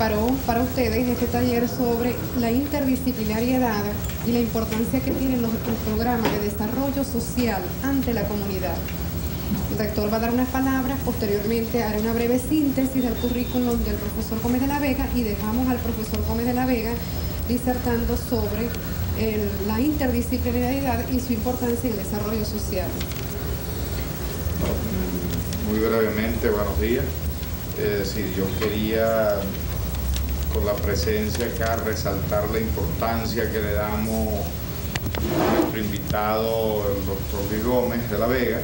preparó para ustedes este taller sobre la interdisciplinariedad y la importancia que tienen los programas de desarrollo social ante la comunidad. El rector va a dar unas palabras, posteriormente hará una breve síntesis del currículum del profesor Gómez de la Vega y dejamos al profesor Gómez de la Vega disertando sobre la interdisciplinariedad y su importancia en el desarrollo social. Muy brevemente, buenos días. Yo quería, con la presencia acá, resaltar la importancia que le damos a nuestro invitado, el doctor Luis Gómez de la Vega.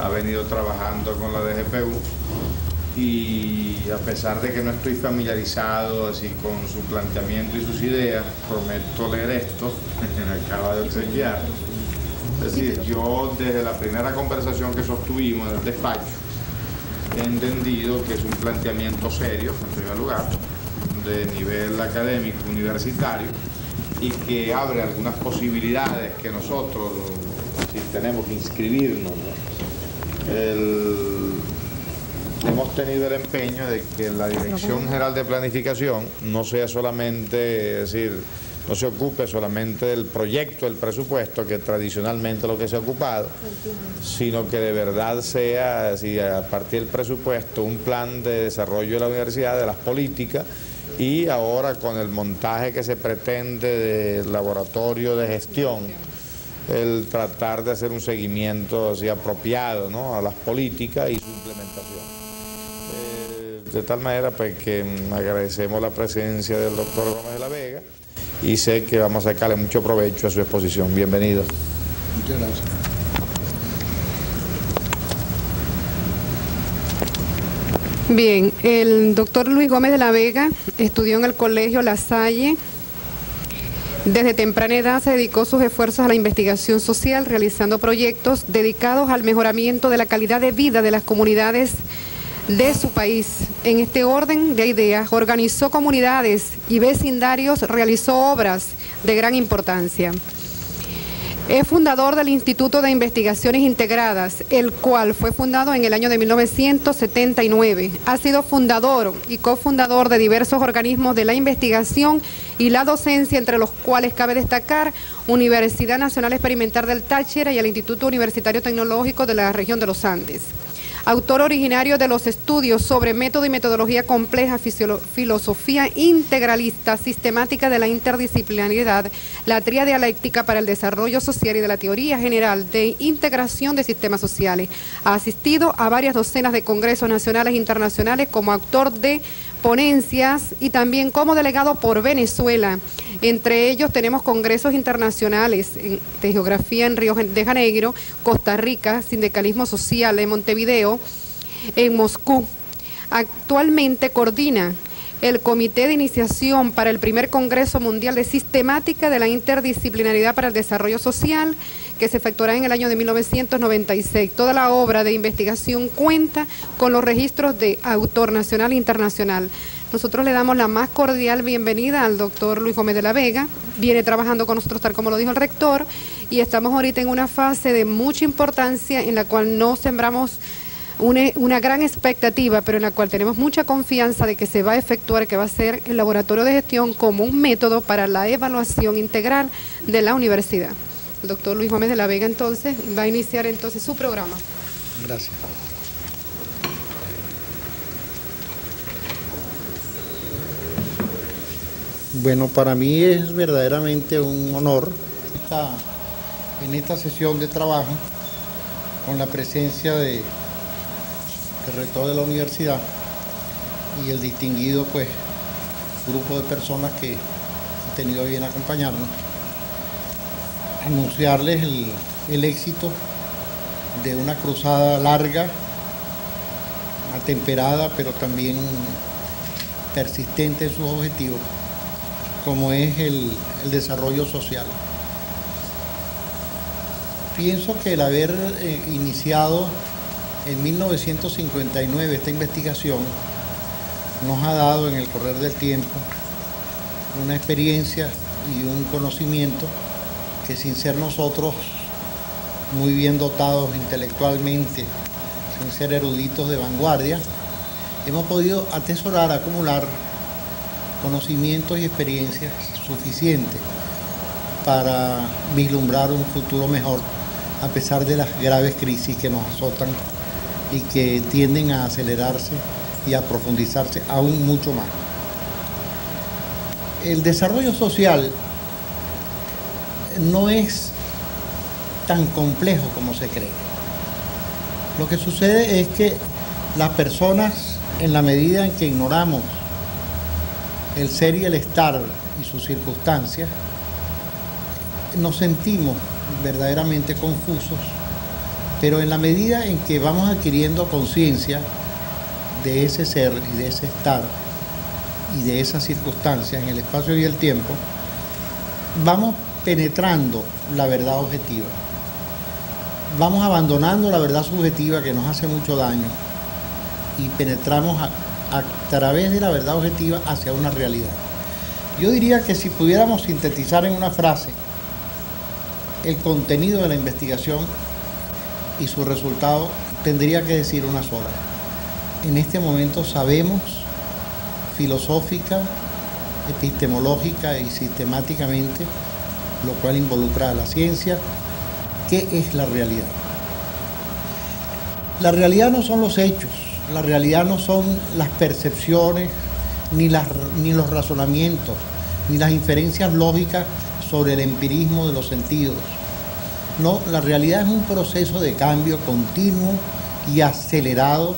Ha venido trabajando con la DGPU y a pesar de que no estoy familiarizado así con su planteamiento y sus ideas, prometo leer esto que me acaba de obsequiar. Es decir, yo desde la primera conversación que sostuvimos en el despacho he entendido que es un planteamiento serio, en primer lugar, de nivel académico, universitario, y que abre algunas posibilidades que nosotros, si tenemos que inscribirnos, ¿no? Hemos tenido el empeño de que la Dirección General de Planificación no sea solamente, es decir, no se ocupe solamente del proyecto, del presupuesto, que tradicionalmente es lo que se ha ocupado, sino que de verdad sea, a partir del presupuesto, un plan de desarrollo de la universidad, de las políticas, y ahora con el montaje que se pretende de laboratorio de gestión, el tratar de hacer un seguimiento así apropiado, ¿no?, a las políticas y su implementación. De tal manera pues que agradecemos la presencia del doctor Gómez de la Vega y sé que vamos a sacarle mucho provecho a su exposición. Bienvenido. Muchas gracias. Bien, el doctor Luis Gómez de la Vega estudió en el Colegio La Salle. Desde temprana edad se dedicó sus esfuerzos a la investigación social, realizando proyectos dedicados al mejoramiento de la calidad de vida de las comunidades de su país. En este orden de ideas, organizó comunidades y vecindarios, realizó obras de gran importancia. Es fundador del Instituto de Investigaciones Integradas, el cual fue fundado en el año de 1979. Ha sido fundador y cofundador de diversos organismos de la investigación y la docencia, entre los cuales cabe destacar Universidad Nacional Experimental del Táchira y el Instituto Universitario Tecnológico de la región de los Andes. Autor originario de los estudios sobre método y metodología compleja, filosofía integralista, sistemática de la interdisciplinariedad, la tríada dialéctica para el desarrollo social y de la teoría general de integración de sistemas sociales. Ha asistido a varias docenas de congresos nacionales e internacionales como autor de ponencias y también como delegado por Venezuela. Entre ellos tenemos congresos internacionales de geografía en Río de Janeiro, Costa Rica, sindicalismo social en Montevideo, en Moscú. Actualmente coordina el Comité de Iniciación para el primer Congreso Mundial de Sistemática de la Interdisciplinaridad para el Desarrollo Social, que se efectuará en el año de 1996. Toda la obra de investigación cuenta con los registros de autor nacional e internacional. Nosotros le damos la más cordial bienvenida al doctor Luis Gómez de la Vega. Viene trabajando con nosotros, tal como lo dijo el rector, y estamos ahorita en una fase de mucha importancia en la cual no sembramos una gran expectativa, pero en la cual tenemos mucha confianza de que se va a efectuar, que va a ser el laboratorio de gestión como un método para la evaluación integral de la universidad. El doctor Luis Gómez de la Vega entonces va a iniciar entonces su programa. Gracias. Bueno, para mí es verdaderamente un honor en esta sesión de trabajo con la presencia del rector de la universidad y el distinguido grupo de personas que han tenido bien acompañarnos, anunciarles el éxito de una cruzada larga, atemperada, pero también persistente en sus objetivos, como es el desarrollo social. Pienso que el haber iniciado en 1959 esta investigación nos ha dado en el correr del tiempo una experiencia y un conocimiento que, sin ser nosotros muy bien dotados intelectualmente, sin ser eruditos de vanguardia, hemos podido atesorar, acumular conocimientos y experiencias suficientes para vislumbrar un futuro mejor, a pesar de las graves crisis que nos azotan y que tienden a acelerarse y a profundizarse aún mucho más. El desarrollo social no es tan complejo como se cree. Lo que sucede es que las personas, en la medida en que ignoramos el ser y el estar y sus circunstancias, nos sentimos verdaderamente confusos, pero en la medida en que vamos adquiriendo conciencia de ese ser y de ese estar y de esas circunstancias en el espacio y el tiempo, vamos penetrando la verdad objetiva. Vamos abandonando la verdad subjetiva que nos hace mucho daño y penetramos a través de la verdad objetiva hacia una realidad. Yo diría que si pudiéramos sintetizar en una frase el contenido de la investigación y su resultado, tendría que decir una sola. En este momento sabemos filosófica, epistemológica y sistemáticamente, lo cual involucra a la ciencia, ¿qué es la realidad? La realidad no son los hechos, la realidad no son las percepciones, ni los razonamientos, ni las inferencias lógicas sobre el empirismo de los sentidos. No, la realidad es un proceso de cambio continuo y acelerado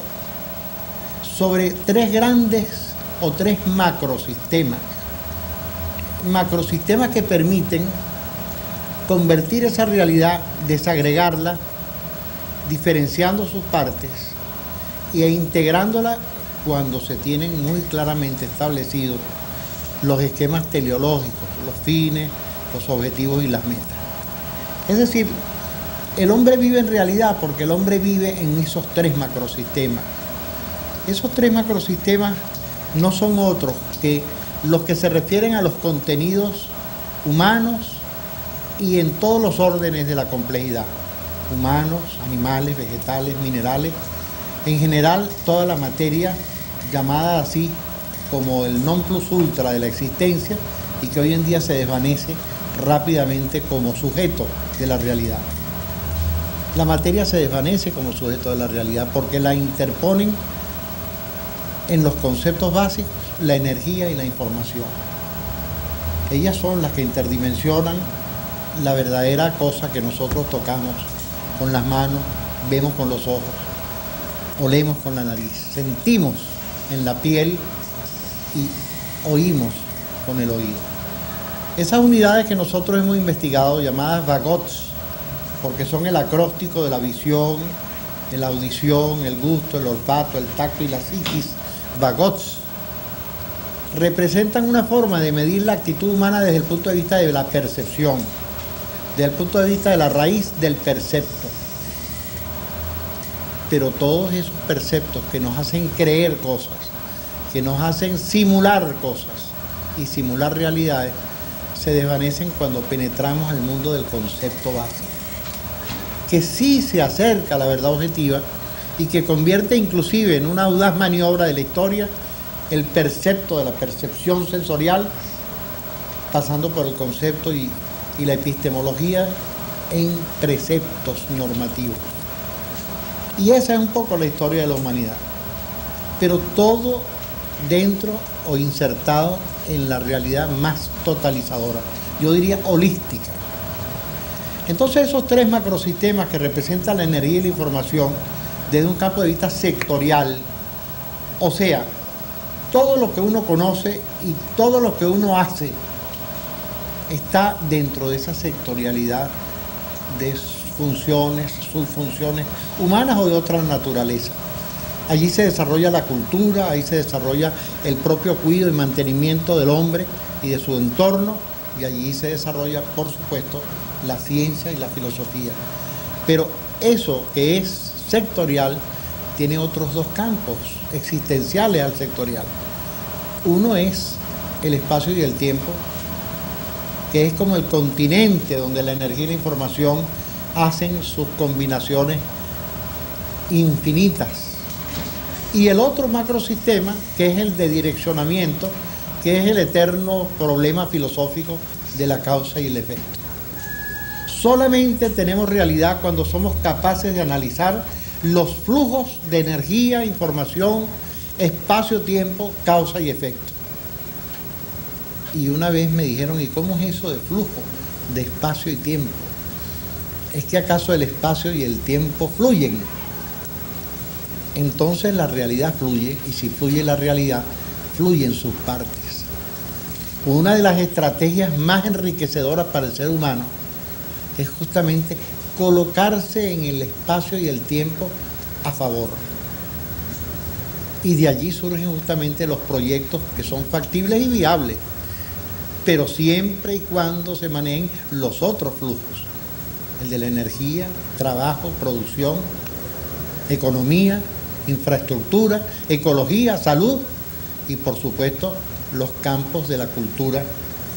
sobre tres grandes o tres macrosistemas. Macrosistemas que permiten convertir esa realidad, desagregarla, diferenciando sus partes e integrándola cuando se tienen muy claramente establecidos los esquemas teleológicos, los fines, los objetivos y las metas. Es decir, el hombre vive en realidad porque el hombre vive en esos tres macrosistemas. Esos tres macrosistemas no son otros que los que se refieren a los contenidos humanos y en todos los órdenes de la complejidad. Humanos, animales, vegetales, minerales, en general toda la materia llamada así como el non plus ultra de la existencia y que hoy en día se desvanece rápidamente como sujeto de la realidad. La materia se desvanece como sujeto de la realidad porque la interponen en los conceptos básicos la energía y la información. Ellas son las que interdimensionan la verdadera cosa que nosotros tocamos con las manos, vemos con los ojos, olemos con la nariz, sentimos en la piel y oímos con el oído. Esas unidades que nosotros hemos investigado, llamadas vagots, porque son el acróstico de la visión, la audición, el gusto, el olfato, el tacto y la psiquis, vagots, representan una forma de medir la actitud humana desde el punto de vista de la percepción, desde el punto de vista de la raíz del percepto. Pero todos esos perceptos que nos hacen creer cosas, que nos hacen simular cosas y simular realidades, se desvanecen cuando penetramos al mundo del concepto básico, que sí se acerca a la verdad objetiva y que convierte inclusive en una audaz maniobra de la historia el percepto de la percepción sensorial, pasando por el concepto y la epistemología en preceptos normativos. Y esa es un poco la historia de la humanidad, pero todo dentro o insertado en la realidad más totalizadora, yo diría holística. Entonces esos tres macrosistemas que representan la energía y la información desde un campo de vista sectorial, o sea, todo lo que uno conoce y todo lo que uno hace está dentro de esa sectorialidad de funciones, subfunciones humanas o de otra naturaleza. Allí se desarrolla la cultura, ahí se desarrolla el propio cuidado y mantenimiento del hombre y de su entorno, y allí se desarrolla, por supuesto, la ciencia y la filosofía. Pero eso que es sectorial tiene otros dos campos existenciales al sectorial. Uno es el espacio y el tiempo, que es como el continente donde la energía y la información hacen sus combinaciones infinitas. Y el otro macrosistema, que es el de direccionamiento, que es el eterno problema filosófico de la causa y el efecto. Solamente tenemos realidad cuando somos capaces de analizar los flujos de energía, información, espacio-tiempo, causa y efecto. Y una vez me dijeron, ¿y cómo es eso de flujo, de espacio y tiempo? ¿Es que acaso el espacio y el tiempo fluyen? Entonces la realidad fluye, y si fluye la realidad, fluyen sus partes. Una de las estrategias más enriquecedoras para el ser humano es justamente colocarse en el espacio y el tiempo a favor. Y de allí surgen justamente los proyectos que son factibles y viables, pero siempre y cuando se manejen los otros flujos, el de la energía, trabajo, producción, economía, infraestructura, ecología, salud y por supuesto los campos de la cultura,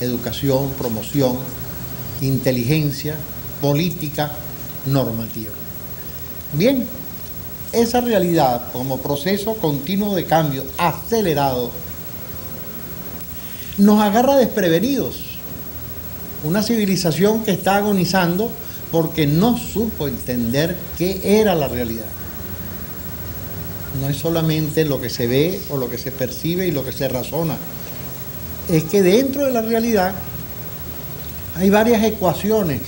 educación, promoción, inteligencia, política, normativa. Bien, esa realidad como proceso continuo de cambio acelerado nos agarra desprevenidos. Una civilización que está agonizando porque no supo entender qué era la realidad. No es solamente lo que se ve o lo que se percibe y lo que se razona. Es que dentro de la realidad hay varias ecuaciones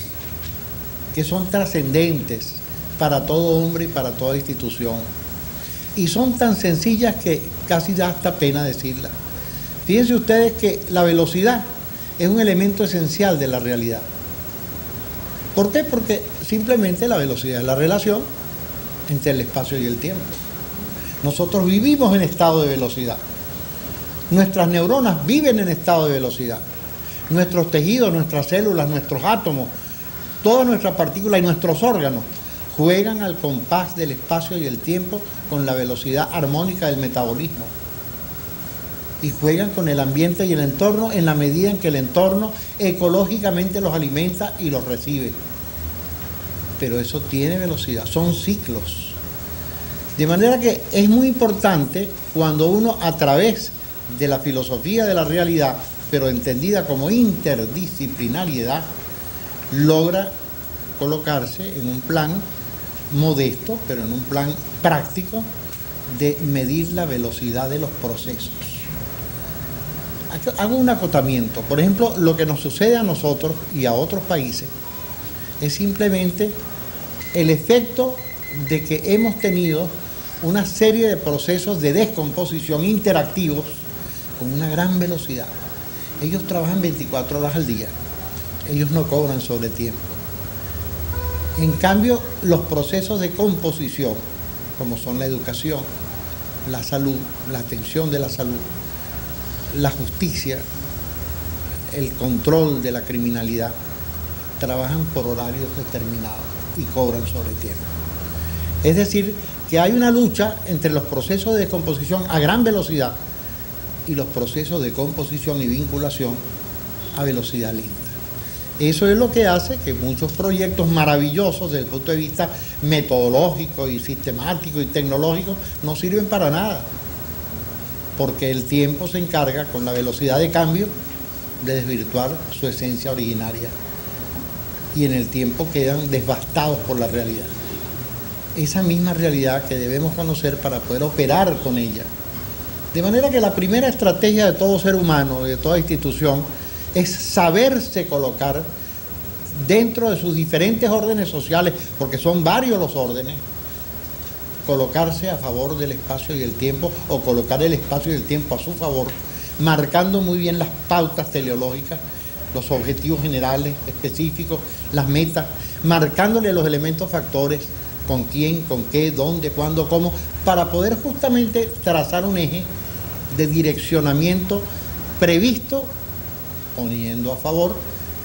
que son trascendentes para todo hombre y para toda institución. Y son tan sencillas que casi da hasta pena decirlas. Fíjense ustedes que la velocidad es un elemento esencial de la realidad. ¿Por qué? Porque simplemente la velocidad es la relación entre el espacio y el tiempo. Nosotros vivimos en estado de velocidad. Nuestras neuronas viven en estado de velocidad. Nuestros tejidos, nuestras células, nuestros átomos, todas nuestras partículas y nuestros órganos juegan al compás del espacio y el tiempo con la velocidad armónica del metabolismo. Y juegan con el ambiente y el entorno en la medida en que el entorno ecológicamente los alimenta y los recibe. Pero eso tiene velocidad, son ciclos. De manera que es muy importante cuando uno a través de la filosofía de la realidad, pero entendida como interdisciplinariedad, logra colocarse en un plan modesto, pero en un plan práctico de medir la velocidad de los procesos. Hago un acotamiento. Por ejemplo, lo que nos sucede a nosotros y a otros países es simplemente el efecto de que hemos tenido una serie de procesos de descomposición interactivos con una gran velocidad. Ellos trabajan 24 horas al día. Ellos no cobran sobre tiempo. En cambio, los procesos de composición, como son la educación, la salud, la atención de la salud, la justicia, el control de la criminalidad, trabajan por horarios determinados y cobran sobre tiempo. Es decir, que hay una lucha entre los procesos de descomposición a gran velocidad y los procesos de composición y vinculación a velocidad lenta. Eso es lo que hace que muchos proyectos maravillosos desde el punto de vista metodológico y sistemático y tecnológico no sirven para nada, porque el tiempo se encarga con la velocidad de cambio de desvirtuar su esencia originaria y en el tiempo quedan devastados por la realidad. Esa misma realidad que debemos conocer para poder operar con ella. De manera que la primera estrategia de todo ser humano, de toda institución, es saberse colocar dentro de sus diferentes órdenes sociales, porque son varios los órdenes, colocarse a favor del espacio y el tiempo o colocar el espacio y el tiempo a su favor, marcando muy bien las pautas teleológicas, los objetivos generales, específicos, las metas, marcándole los elementos factores, con quién, con qué, dónde, cuándo, cómo, para poder justamente trazar un eje de direccionamiento previsto, poniendo a favor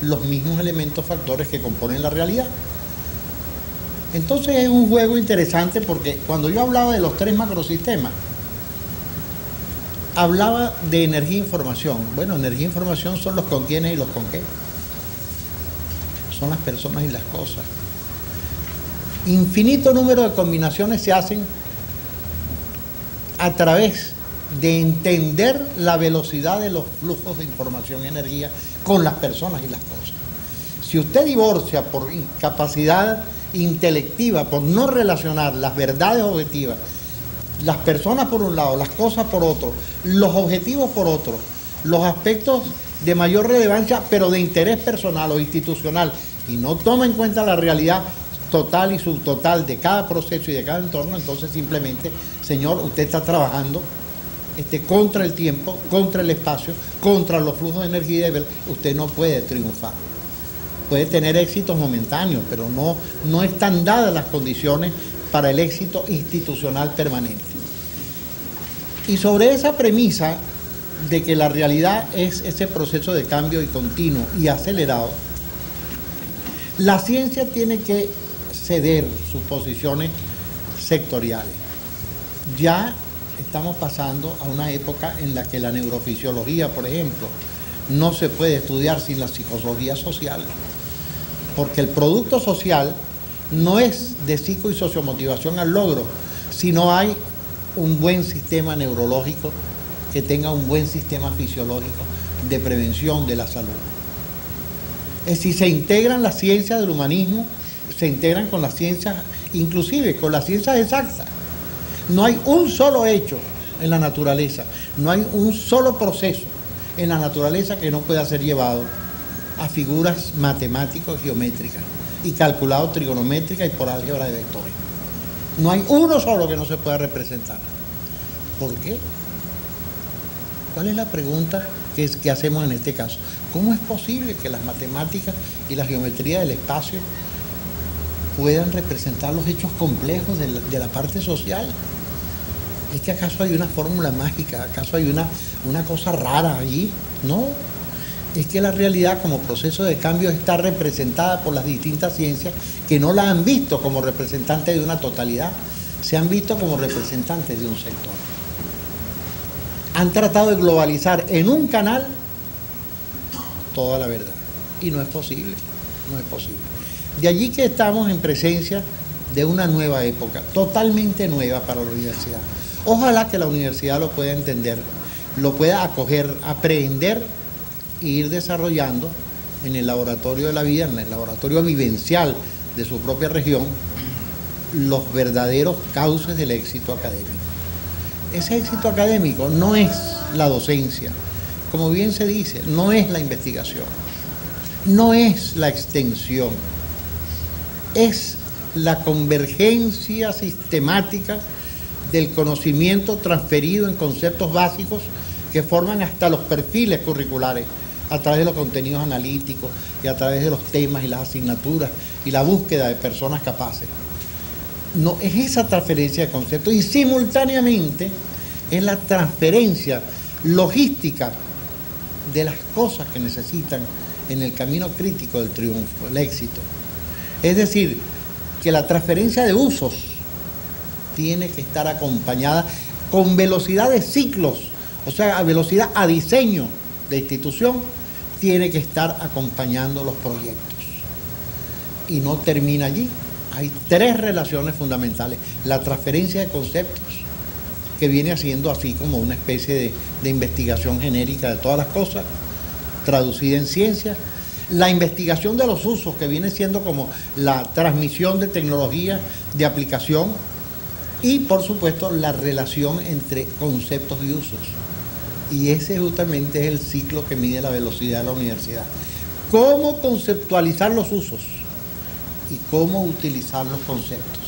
los mismos elementos factores que componen la realidad. Entonces es un juego interesante porque cuando yo hablaba de los tres macrosistemas, hablaba de energía e información. Bueno, energía e información son los con quiénes y los con qué. Son las personas y las cosas. Infinito número de combinaciones se hacen a través de entender la velocidad de los flujos de información y energía con las personas y las cosas. Si usted divorcia por incapacidad intelectiva, por no relacionar las verdades objetivas, las personas por un lado, las cosas por otro, los objetivos por otro, los aspectos de mayor relevancia, pero de interés personal o institucional, y no toma en cuenta la realidad total y subtotal de cada proceso y de cada entorno, entonces simplemente, señor, usted está trabajando contra el tiempo, contra el espacio, contra los flujos de energía, y usted no puede triunfar. Puede tener éxitos momentáneos, pero no están dadas las condiciones para el éxito institucional permanente. Y sobre esa premisa de que la realidad es ese proceso de cambio y continuo y acelerado, la ciencia tiene que ceder sus posiciones sectoriales. Ya estamos pasando a una época en la que la neurofisiología, por ejemplo, no se puede estudiar sin la psicología social, porque el producto social no es de psico y sociomotivación al logro, sino hay un buen sistema neurológico que tenga un buen sistema fisiológico de prevención de la salud. Es decir, se integran las ciencias del humanismo, se integran con las ciencias, inclusive con las ciencias exactas. No hay un solo hecho en la naturaleza, no hay un solo proceso en la naturaleza que no pueda ser llevado a figuras matemáticas, geométricas y calculado trigonométrica y por álgebra de vectores. No hay uno solo que no se pueda representar. ¿Por qué? ¿Cuál es la pregunta que hacemos en este caso? ¿Cómo es posible que las matemáticas y la geometría del espacio puedan representar los hechos complejos de la parte social? ¿Es que acaso hay una fórmula mágica? ¿Acaso hay una cosa rara allí? No. Es que la realidad como proceso de cambio está representada por las distintas ciencias que no la han visto como representantes de una totalidad, se han visto como representantes de un sector. Han tratado de globalizar en un canal toda la verdad. Y no es posible, no es posible. De allí que estamos en presencia de una nueva época, totalmente nueva para la universidad. Ojalá que la universidad lo pueda entender, lo pueda acoger, aprender e ir desarrollando en el laboratorio de la vida, en el laboratorio vivencial de su propia región, los verdaderos cauces del éxito académico. Ese éxito académico no es la docencia, como bien se dice, no es la investigación, no es la extensión, es la convergencia sistemática del conocimiento transferido en conceptos básicos que forman hasta los perfiles curriculares a través de los contenidos analíticos y a través de los temas y las asignaturas y la búsqueda de personas capaces. No, es esa transferencia de conceptos y simultáneamente es la transferencia logística de las cosas que necesitan en el camino crítico del triunfo, el éxito. Es decir, que la transferencia de usos tiene que estar acompañada con velocidad de ciclos, o sea, a velocidad a diseño de institución, tiene que estar acompañando los proyectos. Y no termina allí. Hay tres relaciones fundamentales. La transferencia de conceptos, que viene haciendo así como una especie de investigación genérica de todas las cosas, traducida en ciencia. La investigación de los usos, que viene siendo como la transmisión de tecnología de aplicación. Y, por supuesto, la relación entre conceptos y usos. Y ese justamente es el ciclo que mide la velocidad de la universidad. ¿Cómo conceptualizar los usos? Y cómo utilizar los conceptos.